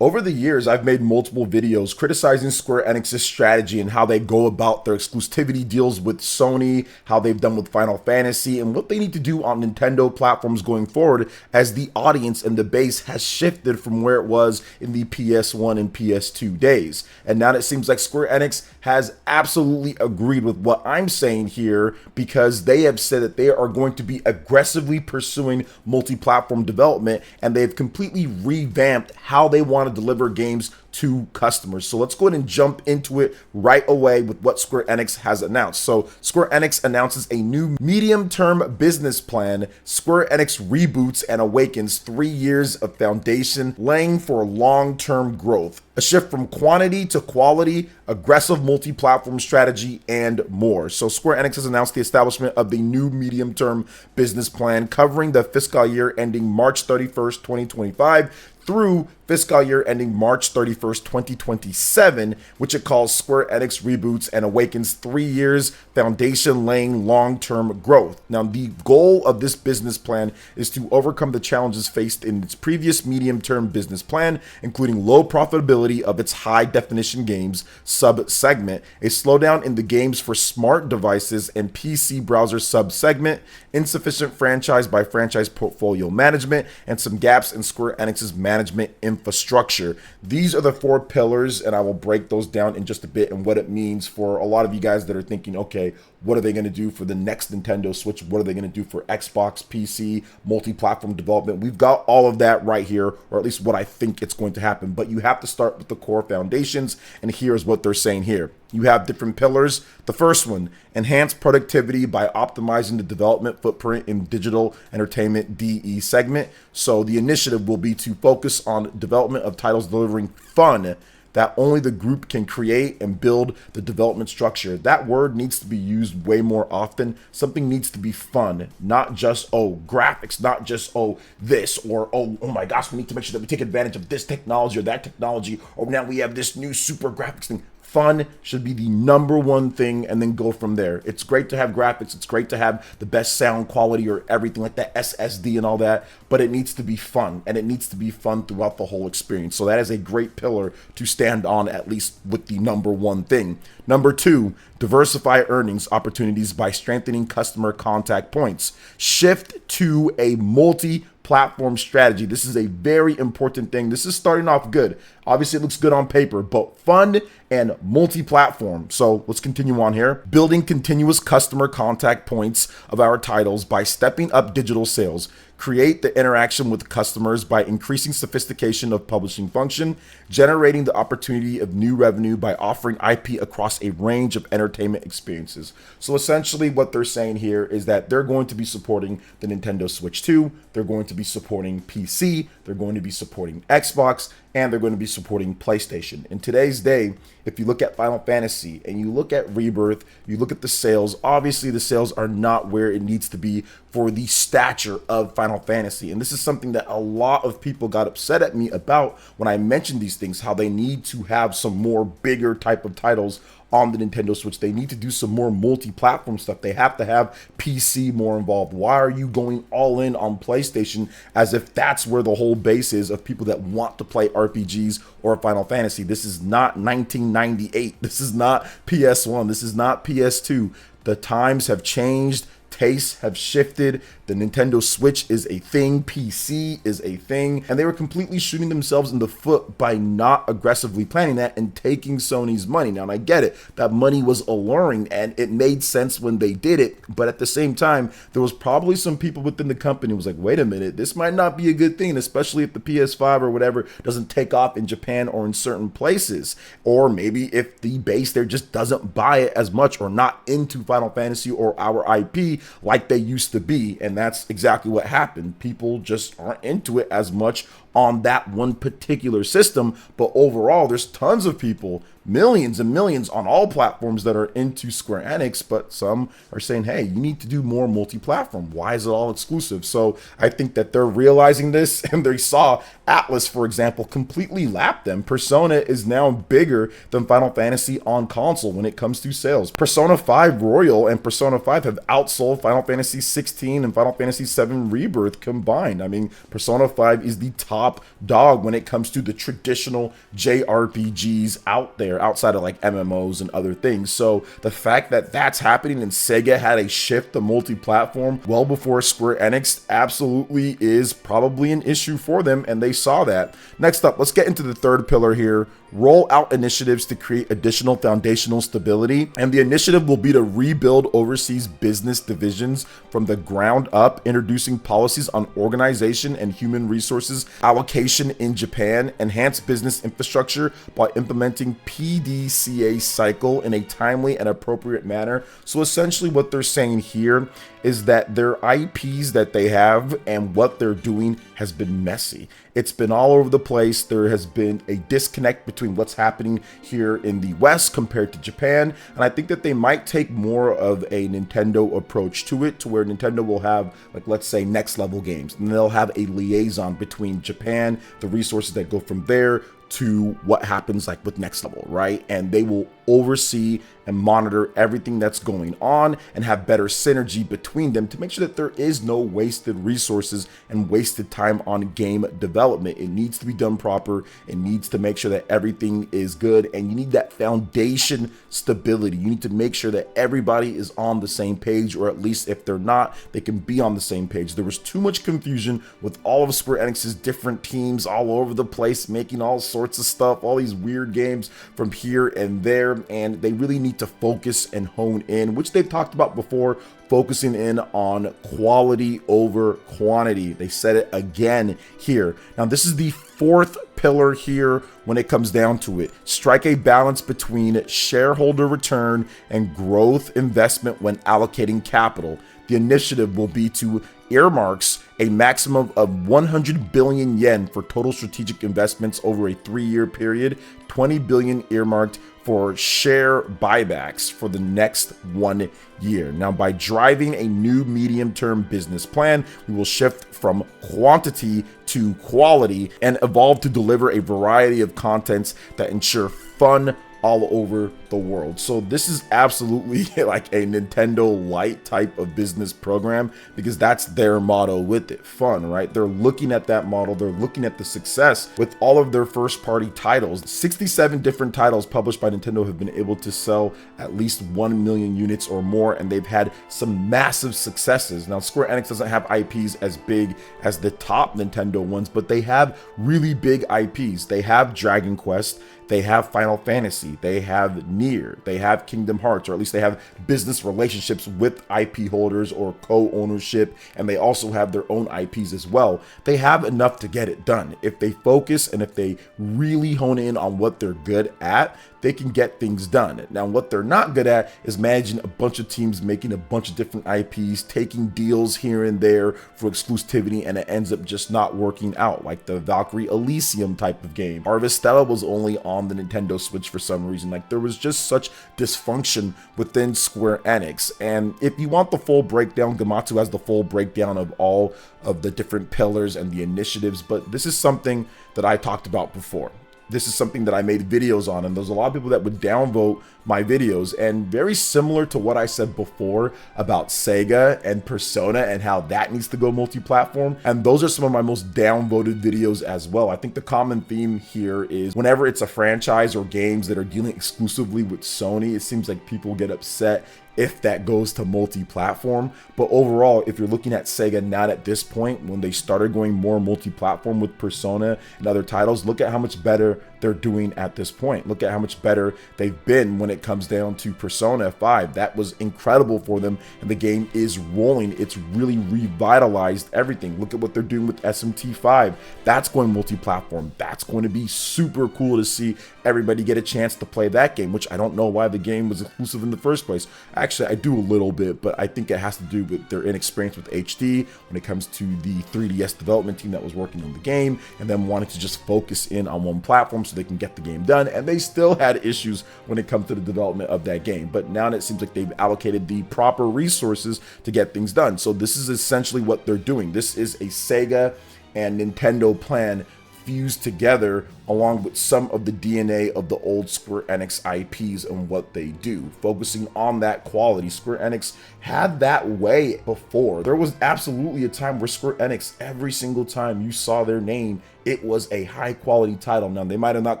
Over the years, I've made multiple videos criticizing Square Enix's strategy and how they go about their exclusivity deals with Sony, how they've done with Final Fantasy, and what they need to do on Nintendo platforms going forward as the audience and the base has shifted from where it was in the PS1 and PS2 days. And now it seems like Square Enix has absolutely agreed with what I'm saying here, because they have said that they are going to be aggressively pursuing multi-platform development, and they've completely revamped how they want to deliver games to customers. So let's go ahead and jump into it right away with what Square Enix has announced. So Square Enix announces a new medium-term business plan. Square Enix reboots and awakens 3 years of foundation laying for long-term growth. A shift from quantity to quality, aggressive multi-platform strategy, and more. So Square Enix has announced the establishment of the new medium-term business plan covering the fiscal year ending March 31st, 2025 through fiscal year ending March 31st, 2027, which it calls Square Enix Reboots and Awakens 3 years foundation laying long-term growth. Now, the goal of this business plan is to overcome the challenges faced in its previous medium-term business plan, including low profitability of its high-definition games sub-segment, a slowdown in the games for smart devices and PC browser sub-segment, insufficient franchise by franchise portfolio management, and some gaps in Square Enix's management infrastructure. These are the 4 pillars, and I will break those down in just a bit and what it means for a lot of you guys that are thinking, okay, what are they going to do for the next Nintendo Switch? What are they going to do for Xbox, PC, multi-platform development? We've got all of that right here, or at least what I think it's going to happen. But you have to start with the core foundations, and here's what they're saying here. You have different pillars. The first one, enhance productivity by optimizing the development footprint in digital entertainment DE segment. So the initiative will be to focus on development of titles delivering fun that only the group can create and build the development structure. That word needs to be used way more often. Something needs to be fun, not just, oh, graphics, not just, oh, this, or, oh my gosh, we need to make sure that we take advantage of this technology or that technology, or now we have this new super graphics thing. Fun should be the number one thing, and then go from there. It's great to have graphics. It's great to have the best sound quality or everything like that, SSD and all that, but it needs to be fun, and it needs to be fun throughout the whole experience. So that is a great pillar to stand on, at least with the number one thing. Number 2, diversify earnings opportunities by strengthening customer contact points. Shift to a multi-platform strategy. This is a very important thing. This is starting off good. Obviously, it looks good on paper, but fun and multi-platform. So let's continue on here. Building continuous customer contact points of our titles by stepping up digital sales. Create the interaction with customers by increasing sophistication of publishing function, generating the opportunity of new revenue by offering IP across a range of entertainment experiences. So essentially what they're saying here is that they're going to be supporting the Nintendo Switch 2, they're going to be supporting PC, they're going to be supporting Xbox, and they're going to be supporting PlayStation. In today's day, if you look at Final Fantasy and you look at Rebirth, you look at the sales, obviously the sales are not where it needs to be for the stature of Final Fantasy. And this is something that a lot of people got upset at me about when I mentioned these things, how they need to have some more bigger type of titles on the Nintendo Switch. They need to do some more multi-platform stuff. They have to have PC more involved. Why are you going all in on PlayStation as if that's where the whole base is of people that want to play RPGs or Final Fantasy? This is not 1998. This is not PS1. This is not PS2. The times have changed. Tastes have shifted. The Nintendo Switch is a thing. PC is a thing. And they were completely shooting themselves in the foot by not aggressively planning that and taking Sony's money. Now, and I get it. That money was alluring and it made sense when they did it. But at the same time, there was probably some people within the company who was like, wait a minute, this might not be a good thing, especially if the PS5 or whatever doesn't take off in Japan or in certain places. Or maybe if the base there just doesn't buy it as much or not into Final Fantasy or our IP like they used to be. And that's exactly what happened. People just aren't into it as much on that one particular system. But overall, there's tons of people, millions and millions on all platforms that are into Square Enix, but some are saying, hey, you need to do more multi-platform. Why is it all exclusive? So I think that they're realizing this, and they saw Atlas, for example, completely lap them. Persona is now bigger than Final Fantasy on console when it comes to sales. Persona 5 Royal and Persona 5 have outsold Final Fantasy 16 and Final Fantasy 7 Rebirth combined. I mean, Persona 5 is the top top dog when it comes to the traditional JRPGs out there, outside of like MMOs and other things. So the fact that that's happening and Sega had a shift to multi-platform well before Square Enix absolutely is probably an issue for them, and they saw that. Next up, let's get into the third pillar here. Roll out initiatives to create additional foundational stability, and the initiative will be to rebuild overseas business divisions from the ground up, introducing policies on organization and human resources allocation in Japan, enhance business infrastructure by implementing PDCA cycle in a timely and appropriate manner. So essentially what they're saying here is that their IPs that they have and what they're doing has been messy. It's been all over the place. There has been a disconnect between what's happening here in the West compared to Japan. And I think that they might take more of a Nintendo approach to it, to where Nintendo will have, like, let's say, next level games. And they'll have a liaison between Japan, the resources that go from there, to what happens like with next level, right? And they will oversee and monitor everything that's going on and have better synergy between them to make sure that there is no wasted resources and wasted time on game development. It needs to be done proper. It needs to make sure that everything is good, and you need that foundation stability. You need to make sure that everybody is on the same page, or at least if they're not, they can be on the same page. There was too much confusion with all of Square Enix's different teams all over the place, making all sorts of stuff, all these weird games from here and there, and they really need to focus and hone in, which they've talked about before, focusing in on quality over quantity. They said it again here. Now, this is the fourth pillar here when it comes down to it. Strike a balance between shareholder return and growth investment when allocating capital. The initiative will be to earmarks a maximum of 100 billion yen for total strategic investments over a 3-year period, 20 billion earmarked for share buybacks for the next 1 year. Now, by driving a new medium-term business plan, we will shift from quantity to quality and evolve to deliver a variety of contents that ensure fun all over the world. So this is absolutely like a Nintendo Lite type of business program, because that's their motto with it, fun, right? They're looking at that model. They're looking at the success with all of their first party titles. 67 different titles published by Nintendo have been able to sell at least 1 million units or more, and they've had some massive successes. Now, Square Enix doesn't have IPs as big as the top Nintendo ones, but they have really big IPs. They have Dragon Quest, they have Final Fantasy, they have Nier, they have Kingdom Hearts, or at least they have business relationships with IP holders or co-ownership, and they also have their own IPs as well. They have enough to get it done. If they focus and if they really hone in on what they're good at, they can get things done. Now, what they're not good at is managing a bunch of teams, making a bunch of different IPs, taking deals here and there for exclusivity, and it ends up just not working out, like the Valkyrie Elysium type of game. Harvestella was only on the Nintendo Switch for some reason. Like, there was just such dysfunction within Square Enix. And if you want the full breakdown, Gematsu has the full breakdown of all of the different pillars and the initiatives, but this is something that I talked about before. This is something that I made videos on, and there's a lot of people that would downvote my videos, and very similar to what I said before about Sega and Persona and how that needs to go multi-platform. And those are some of my most downvoted videos as well. I think the common theme here is whenever it's a franchise or games that are dealing exclusively with Sony, it seems like people get upset if that goes to multi-platform. But overall, if you're looking at Sega now at this point, when they started going more multi-platform with Persona and other titles, look at how much better they're doing at this point. Look at how much better they've been when it comes down to Persona 5. That was incredible for them, and the game is rolling. It's really revitalized everything. Look at what they're doing with SMT5. That's going multi-platform. That's going to be super cool to see everybody get a chance to play that game, which I don't know why the game was exclusive in the first place. Actually, I do a little bit, but I think it has to do with their inexperience with HD when it comes to the 3DS development team that was working on the game, and then wanting to just focus in on one platform so they can get the game done. And they still had issues when it comes to the development of that game, but now it seems like they've allocated the proper resources to get things done. So this is essentially what they're doing. This is a Sega and Nintendo plan fused together along with some of the DNA of the old Square Enix IPs and what they do, focusing on that quality. Square Enix had that way before. There was absolutely a time where Square Enix, every single time you saw their name, it was a high quality title. Now, they might have not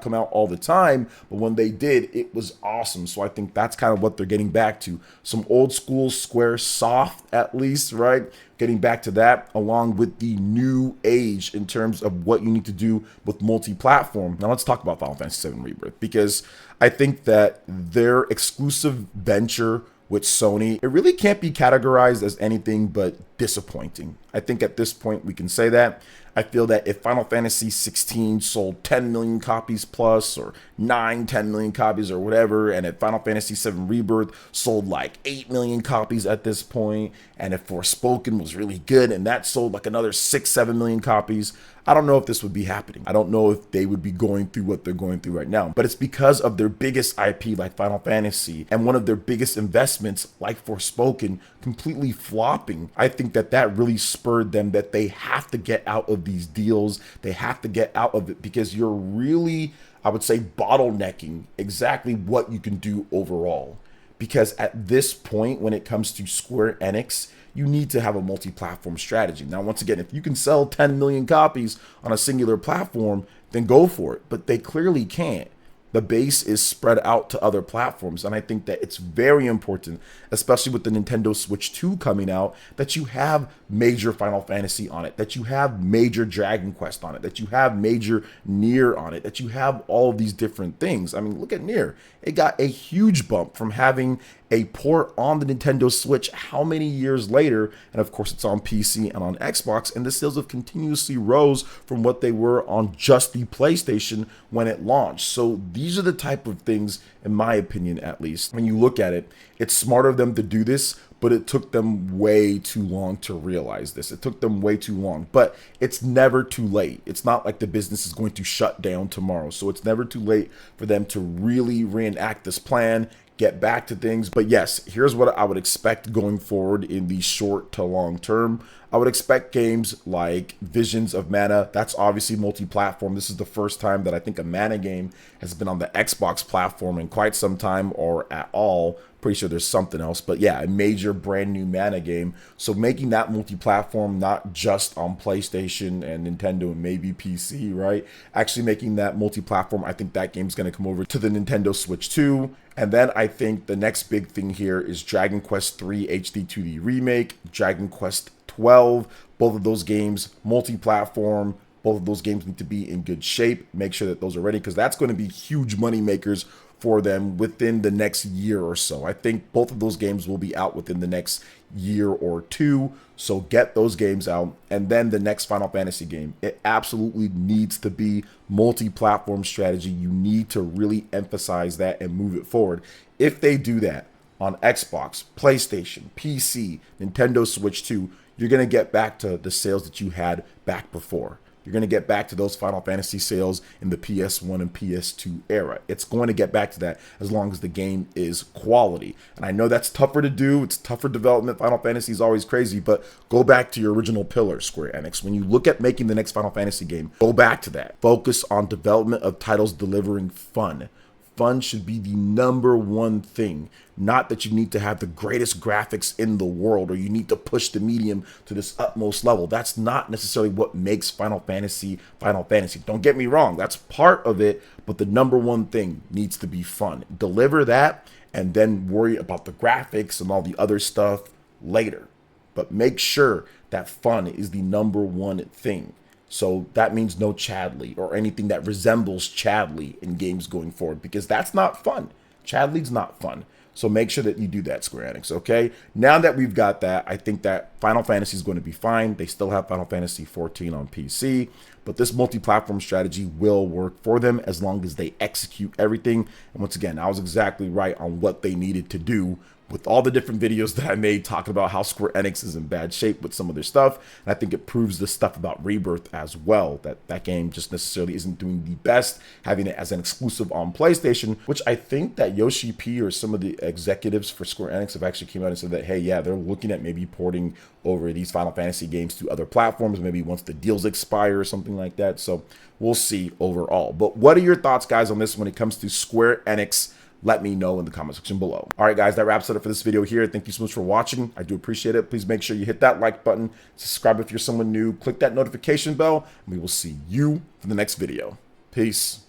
come out all the time, but when they did, it was awesome. So I think that's kind of what they're getting back to. Some old school Square soft, at least, right? Getting back to that, along with the new age in terms of what you need to do with multi-platform. Now let's talk about Final Fantasy VII Rebirth, because I think that their exclusive venture with Sony, it really can't be categorized as anything but disappointing. I think at this point we can say that. I feel that if Final Fantasy 16 sold 10 million copies plus, or 10 million copies or whatever, and if Final Fantasy VII Rebirth sold like 8 million copies at this point, and if Forspoken was really good and that sold like another 7 million copies, I don't know if this would be happening. I don't know if they would be going through what they're going through right now. But it's because of their biggest IP like Final Fantasy and one of their biggest investments like Forspoken completely flopping. I think that that really spurred them that they have to get out of these deals. They have to get out of it, because you're really, I would say, bottlenecking exactly what you can do overall. Because at this point, when it comes to Square Enix, you need to have a multi-platform strategy. Now, once again, if you can sell 10 million copies on a singular platform, then go for it. But they clearly can't. The base is spread out to other platforms, and I think that it's very important, especially with the Nintendo Switch 2 coming out, that you have major Final Fantasy on it, that you have major Dragon Quest on it, that you have major Nier on it, that you have all of these different things. I mean, look at Nier. It got a huge bump from having a port on the Nintendo Switch how many years later, and of course it's on PC and on Xbox, and the sales have continuously rose from what they were on just the PlayStation when it launched. So these are the type of things, in my opinion at least, when you look at it, it's smart of them to do this, but it took them way too long to realize this. It took them way too long, but it's never too late. It's not like the business is going to shut down tomorrow. So it's never too late for them to really reenact this plan, get back to things. But yes, here's what I would expect going forward in the short to long term. I would expect games like Visions of Mana. That's obviously multi-platform. This is the first time that I think a Mana game has been on the Xbox platform in quite some time, or at all. Pretty sure there's something else, but yeah, a major brand new Mana game. So making that multi-platform, not just on PlayStation and Nintendo and maybe PC, right? Actually making that multi-platform, I think that game's going to come over to the Nintendo Switch 2. And then I think the next big thing here is Dragon Quest 3 HD 2D Remake, Dragon Quest 12. Both of those games, multi-platform. Both of those games need to be in good shape. Make sure that those are ready, because that's going to be huge money makers for them within the next year or so. I think both of those games will be out within the next year or two. So get those games out. And then the next Final Fantasy game, it absolutely needs to be multi-platform strategy. You need to really emphasize that and move it forward. If they do that on Xbox, PlayStation, PC, Nintendo Switch 2, you're going to get back to the sales that you had back before. You're going to get back to those Final Fantasy sales in the PS1 and PS2 era. It's going to get back to that as long as the game is quality. And I know that's tougher to do. It's tougher development. Final Fantasy is always crazy, but go back to your original pillar, Square Enix. When you look at making the next Final Fantasy game, go back to that. Focus on development of titles delivering fun. Fun should be the number one thing. Not that you need to have the greatest graphics in the world, or you need to push the medium to this utmost level. That's not necessarily what makes Final Fantasy Final Fantasy. Don't get me wrong, that's part of it, but the number one thing needs to be fun. Deliver that, and then worry about the graphics and all the other stuff later. But make sure that fun is the number one thing. So that means no Chadley or anything that resembles Chadley in games going forward, because that's not fun. Chadley's not fun. So make sure that you do that, Square Enix, okay? Now that we've got that, I think that Final Fantasy is going to be fine. They still have Final Fantasy 14 on PC, but this multi-platform strategy will work for them as long as they execute everything. And once again, I was exactly right on what they needed to do with all the different videos that I made talking about how Square Enix is in bad shape with some of their stuff. And I think it proves the stuff about Rebirth as well, that that game just necessarily isn't doing the best, having it as an exclusive on PlayStation, which I think that Yoshi P or some of the executives for Square Enix have actually came out and said that, hey, yeah, they're looking at maybe porting over these Final Fantasy games to other platforms, maybe once the deals expire or something like that. So we'll see overall. But what are your thoughts, guys, on this when it comes to Square Enix? Let me know in the comment section below. All right, guys, that wraps it up for this video here. Thank you so much for watching. I do appreciate it. Please make sure you hit that like button, subscribe if you're someone new, click that notification bell, and we will see you for the next video. Peace.